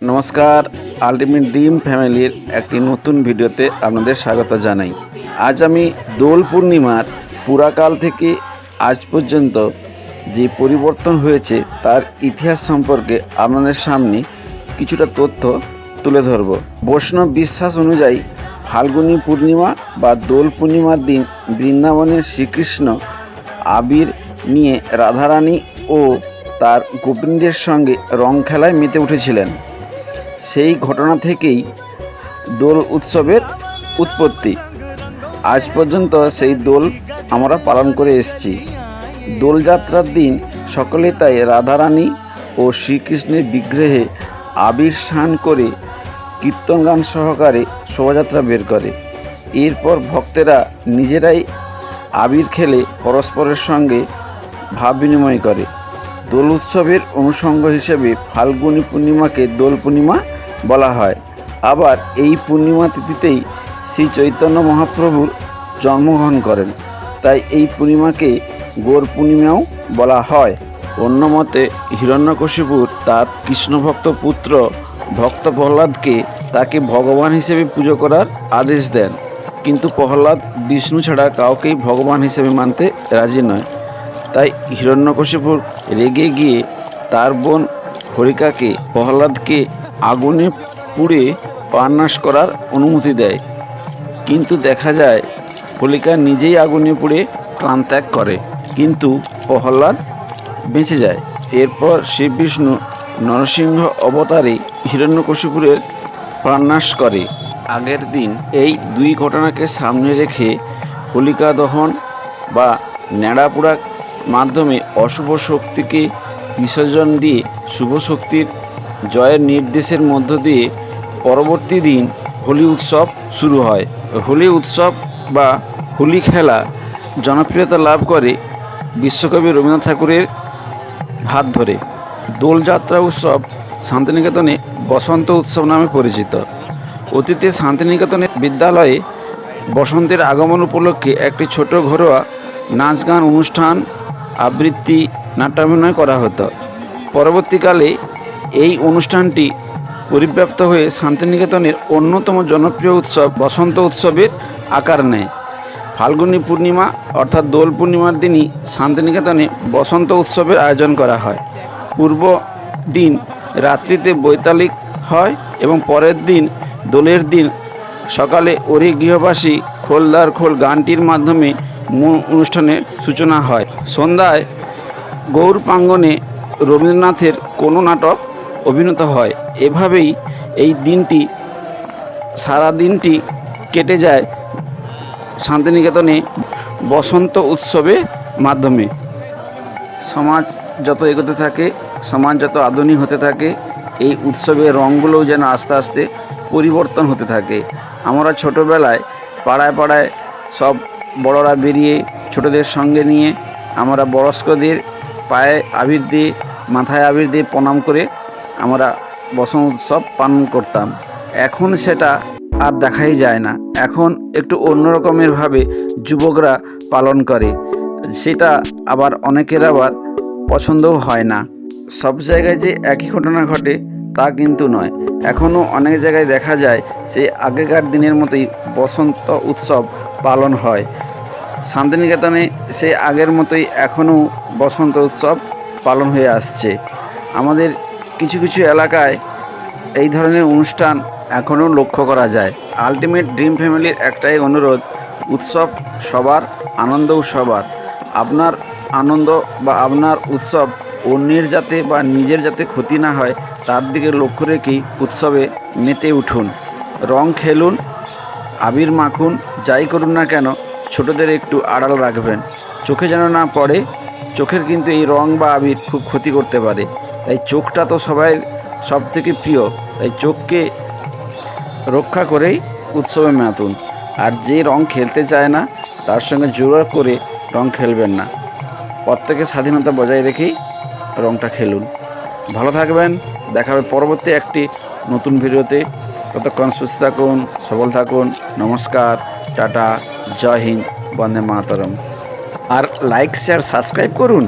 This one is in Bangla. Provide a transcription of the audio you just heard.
নমস্কার, আলটিমেট ড্রিম ফ্যামিলির একটি নতুন ভিডিওতে আপনাদের স্বাগত জানাই। আজ আমি দোল পূর্ণিমার পুরাকাল থেকে আজ পর্যন্ত যে পরিবর্তন হয়েছে তার ইতিহাস সম্পর্কে আপনাদের সামনে কিছুটা তথ্য তুলে ধরব। বৈষ্ণব বিশ্বাস অনুযায়ী ফাল্গুনী পূর্ণিমা বা দোল পূর্ণিমার দিন বৃন্দাবনের শ্রীকৃষ্ণ আবির নিয়ে রাধারানী ও তার গোপিনীদের সঙ্গে রং খেলায় মেতে উঠেছিলেন। সেই ঘটনা থেকেই দোল উৎসবের উৎপত্তি। আজ পর্যন্ত সেই দোল আমরা পালন করে এসেছি। দোলযাত্রার দিন সকলে তাই রাধারানী ও শ্রীকৃষ্ণের বিগ্রহে আবির স্নান করে কীর্তন গান সহকারে শোভাযাত্রা বের করে। এরপর ভক্তেরা নিজেরাই আবির খেলে পরস্পরের সঙ্গে ভাব বিনিময় করে। দোল উৎসবের অনুষঙ্গ হিসেবে ফাল্গুনী পূর্ণিমাকে দোল পূর্ণিমা বলা হয়। আবার এই পূর্ণিমা তিথিতেই শ্রী চৈতন্য মহাপ্রভুর জন্মগ্রহণ করেন, তাই এই পূর্ণিমাকে গৌর পূর্ণিমাও বলা হয়। অন্য মতে হিরণ্যকশিপুর তার কৃষ্ণভক্ত পুত্র ভক্ত প্রহ্লাদকে তাকে ভগবান হিসেবে পুজো করার আদেশ দেন, কিন্তু প্রহ্লাদ বিষ্ণু ছাড়া কাউকেই ভগবান হিসেবে মানতে রাজি নয়। তাই হিরণ্যকশিপুর রেগে গিয়ে তার বোন হরিকাকে প্রহ্লাদকে আগুনে পুড়ে প্রাণনাশ করার অনুমতি দেয়, কিন্তু দেখা যায় হোলিকা নিজেই আগুনে পুড়ে প্রাণত্যাগ করে, কিন্তু প্রহ্লাদ বেঁচে যায়। এরপর শিব বিষ্ণু নরসিংহ অবতারে হিরণ্যকশিপুরের প্রাণনাশ করে। আগের দিন এই দুই ঘটনাকে সামনে রেখে হোলিকা দহন বা ন্যাড়া পোড়ার মাধ্যমে অশুভ শক্তিকে বিসর্জন দিয়ে শুভ শক্তির জয়ের নির্দেশের মধ্য দিয়ে পরবর্তী দিন হোলি উৎসব শুরু হয়। হোলি উৎসব বা হোলি খেলা জনপ্রিয়তা লাভ করে বিশ্বকবি রবীন্দ্রনাথ ঠাকুরের হাত ধরে। দোলযাত্রা উৎসব শান্তিনিকেতনে বসন্ত উৎসব নামে পরিচিত। অতীতে শান্তিনিকেতনের বিদ্যালয়ে বসন্তের আগমন উপলক্ষে একটি ছোট ঘরোয়া নাচ গান অনুষ্ঠান, আবৃত্তি, নাট্যাভিনয় করা হতো। পরবর্তীকালে এই অনুষ্ঠানটি পরিব্যাপ্ত হয়ে শান্তিনিকেতনের অন্যতম জনপ্রিয় উৎসব বসন্ত উৎসবের আকার নেয়। ফাল্গুনী পূর্ণিমা অর্থাৎ দোল পূর্ণিমার দিনই শান্তিনিকেতনে বসন্ত উৎসবের আয়োজন করা হয়। পূর্ব দিন রাত্রিতে বৈতালিক হয় এবং পরের দিন দোলের দিন সকালে ওরে গৃহবাসী খোলদার খোল গানটির মাধ্যমে মূল অনুষ্ঠানের সূচনা হয়। সন্ধ্যায় গৌর প্রাঙ্গণে রবীন্দ্রনাথের কোনো নাটক অভিনীত হয়। এভাবেই এই দিনটি সারা দিনটি কেটে যায় শান্তিনিকেতনে বসন্ত উৎসবের মাধ্যমে। সমাজ যত এগোতে থাকে, সমাজ যত আধুনিক হতে থাকে, এই উৎসবের রঙগুলোও যেন আস্তে আস্তে পরিবর্তন হতে থাকে। আমরা ছোটোবেলায় পাড়ায় পাড়ায় সব বড়রা বেরিয়ে ছোটদের সঙ্গে নিয়ে আমরা বয়স্কদের পায়ে আবির দিয়ে, মাথায় আবির দিয়ে প্রণাম করে আমরা বসন্ত উৎসব পালন করতাম। এখন সেটা আর দেখাই যায় না। এখন একটু অন্যরকমেরভাবে যুবকরা পালন করে, সেটা আবার অনেকের আবার পছন্দও হয় না। সব জায়গায় যে একই ঘটনা ঘটে তা কিন্তু নয়। এখনও অনেক জায়গায় দেখা যায় সেই আগেকার দিনের মতোই বসন্ত উৎসব পালন হয়। শান্তিনিকেতনে সেই আগের মতোই এখনও বসন্ত উৎসব পালন হয়ে আসছে। আমাদের কিছু কিছু এলাকায় এই ধরনের অনুষ্ঠান এখনও লক্ষ্য করা যায়। আলটিমেট ড্রিম ফ্যামিলির একটাই অনুরোধ, উৎসব সবার, আনন্দও সবার। আপনার আনন্দ বা আপনার উৎসব অন্যের যাতে বা নিজের যাতে ক্ষতি না হয় তার দিকে লক্ষ্য রেখেই উৎসবে মেতে উঠুন। রং খেলুন, আবির মাখুন, যাই করুন না কেন ছোটদের একটু আড়াল রাখবেন, চোখে যেন না পড়ে। চোখের কিন্তু এই রং বা আবির খুব ক্ষতি করতে পারে, তাই চোখটা তো সবাই সব থেকে প্রিয়, তাই চোখকে রক্ষা করেই উৎসবে মাতুন। আর যে রং খেলতে চায় না তার সঙ্গে জোর করে রং খেলবেন না। প্রত্যেকের স্বাধীনতা বজায় রেখেই রংটা খেলুন। ভালো থাকবেন, দেখা হবে পরবর্তী একটি নতুন ভিডিওতে। ততক্ষণ সুস্থ থাকুন, সবল থাকুন। নমস্কার, টাটা, জয় হিন্দ, বন্দে মাতরম। আর লাইক, শেয়ার, সাবস্ক্রাইব করুন।